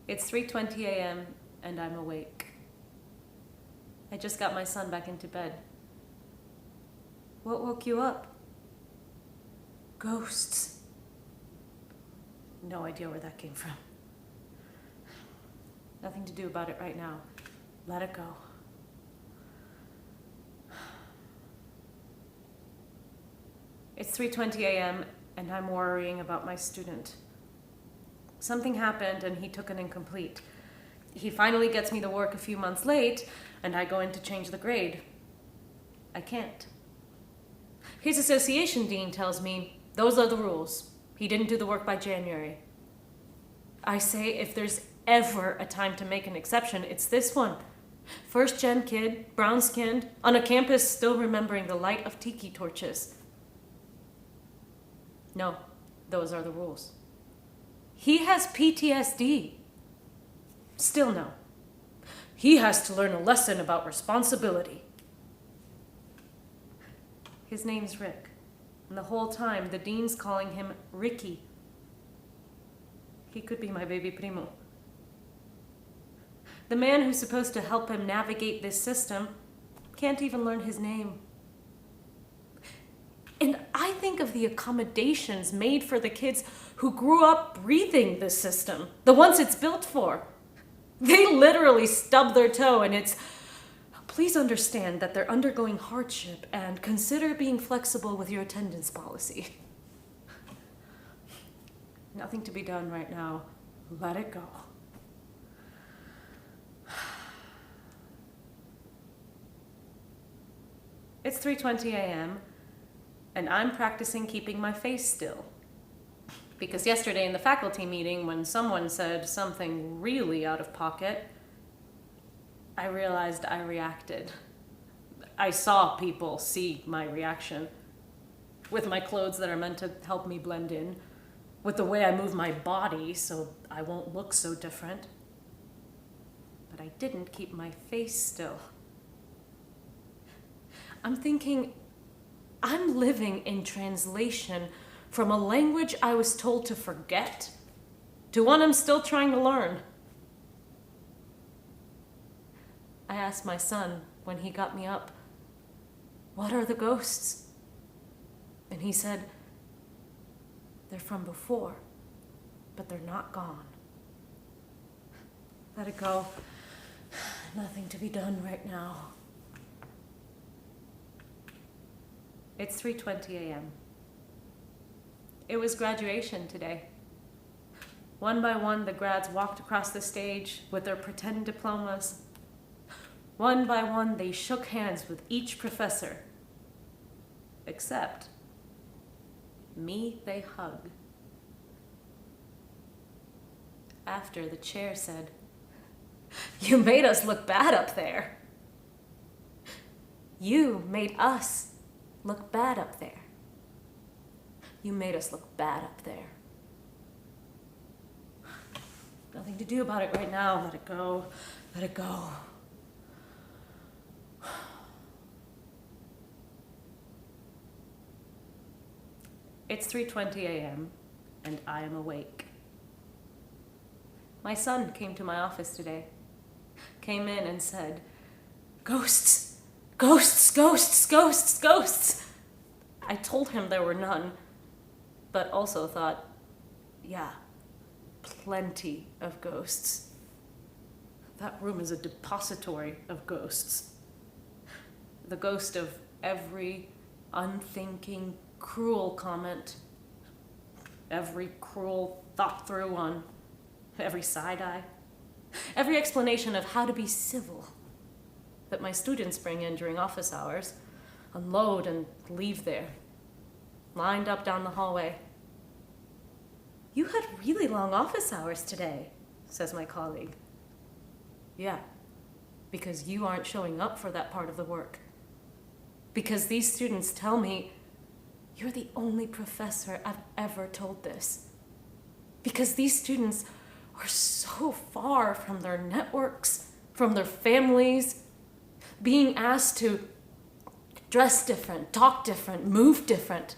It's 3:20 a.m. and I'm awake. I just got my son back into bed. What woke you up? Ghosts. No idea where that came from. Nothing to do about it right now. Let it go. It's 3:20 a.m. and I'm worrying about my student. Something happened and he took an incomplete. He finally gets me the work a few months late and I go in to change the grade. I can't. His association dean tells me those are the rules. He didn't do the work by January. I say if there's ever a time to make an exception, it's this one. First gen kid, brown skinned, on a campus still remembering the light of tiki torches. No, those are the rules. He has PTSD. Still no. He has to learn a lesson about responsibility. His name's Rick, and the whole time the dean's calling him Ricky. He could be my baby primo. The man who's supposed to help him navigate this system can't even learn his name. And I think of the accommodations made for the kids who grew up breathing this system, the ones it's built for. They literally stub their toe and it's, please understand that they're undergoing hardship and consider being flexible with your attendance policy. Nothing to be done right now. Let it go. It's 3:20 a.m. and I'm practicing keeping my face still. Because yesterday in the faculty meeting, when someone said something really out of pocket, I realized I reacted. I saw people see my reaction. With my clothes that are meant to help me blend in, with the way I move my body so I won't look so different. But I didn't keep my face still. I'm thinking, I'm living in translation from a language I was told to forget to one I'm still trying to learn. I asked my son when he got me up, what are the ghosts? And he said, they're from before, but they're not gone. Let it go. Nothing to be done right now. It's 3:20 a.m. It was graduation today. One by one, the grads walked across the stage with their pretend diplomas. One by one, they shook hands with each professor. Except me, they hug. After, the chair said, "You made us look bad up there. You made us look bad up there. You made us look bad up there." Nothing to do about it right now. Let it go. Let it go. It's 3:20 a.m. and I am awake. My son came to my office today. Came in and said, "Ghosts, ghosts, ghosts, ghosts, ghosts." I told him there were none, but also thought, yeah, plenty of ghosts. That room is a depository of ghosts. The ghost of every unthinking, cruel comment, every cruel thought-through one, every side-eye, every explanation of how to be civil that my students bring in during office hours, unload and leave there, lined up down the hallway. "You had really long office hours today," says my colleague. Yeah, because you aren't showing up for that part of the work. Because these students tell me, you're the only professor I've ever told this. Because these students are so far from their networks, from their families, being asked to dress different, talk different, move different,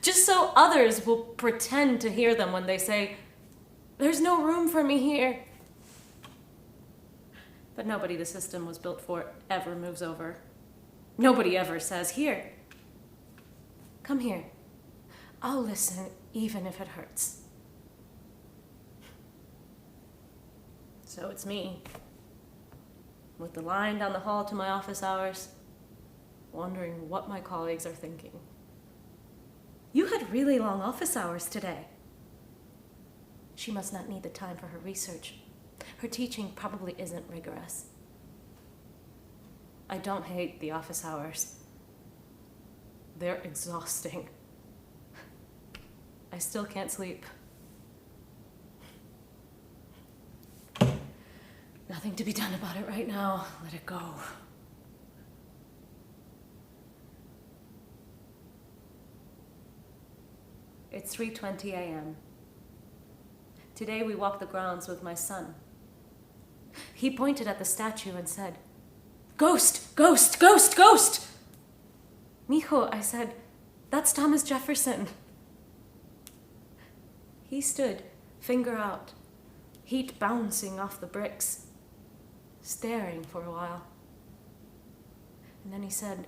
just so others will pretend to hear them when they say, "There's no room for me here. But nobody the system was built for ever moves over. Nobody ever says, here, come here. I'll listen even if it hurts. So it's me, with the line down the hall to my office hours, wondering what my colleagues are thinking. You had really long office hours today. She must not need the time for her research. Her teaching probably isn't rigorous. I don't hate the office hours. They're exhausting. I still can't sleep. Nothing to be done about it right now. Let it go. It's 3:20 a.m. Today we walked the grounds with my son. He pointed at the statue and said, "Ghost, ghost, ghost, ghost!" "Mijo," I said, "that's Thomas Jefferson." He stood, finger out, heat bouncing off the bricks, staring for a while. And then he said,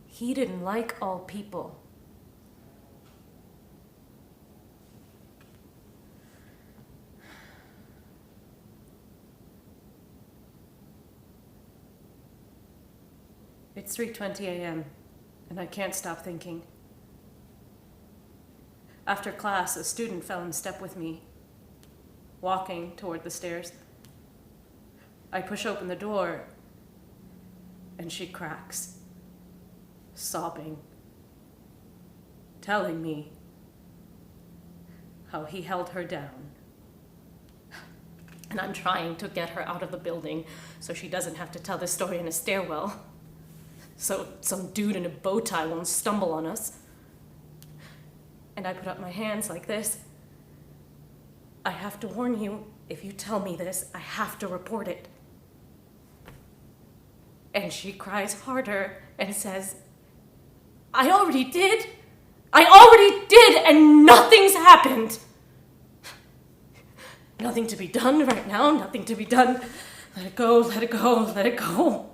"He didn't like all people." It's 3:20 a.m., and I can't stop thinking. After class, a student fell in step with me, walking toward the stairs. I push open the door, and she cracks, sobbing, telling me how he held her down. And I'm trying to get her out of the building so she doesn't have to tell this story in a stairwell, so some dude in a bow tie won't stumble on us. And I put up my hands like this. "I have to warn you, if you tell me this, I have to report it." And she cries harder and says, I already did, and nothing's happened. Nothing to be done right now, nothing to be done. Let it go, let it go, let it go.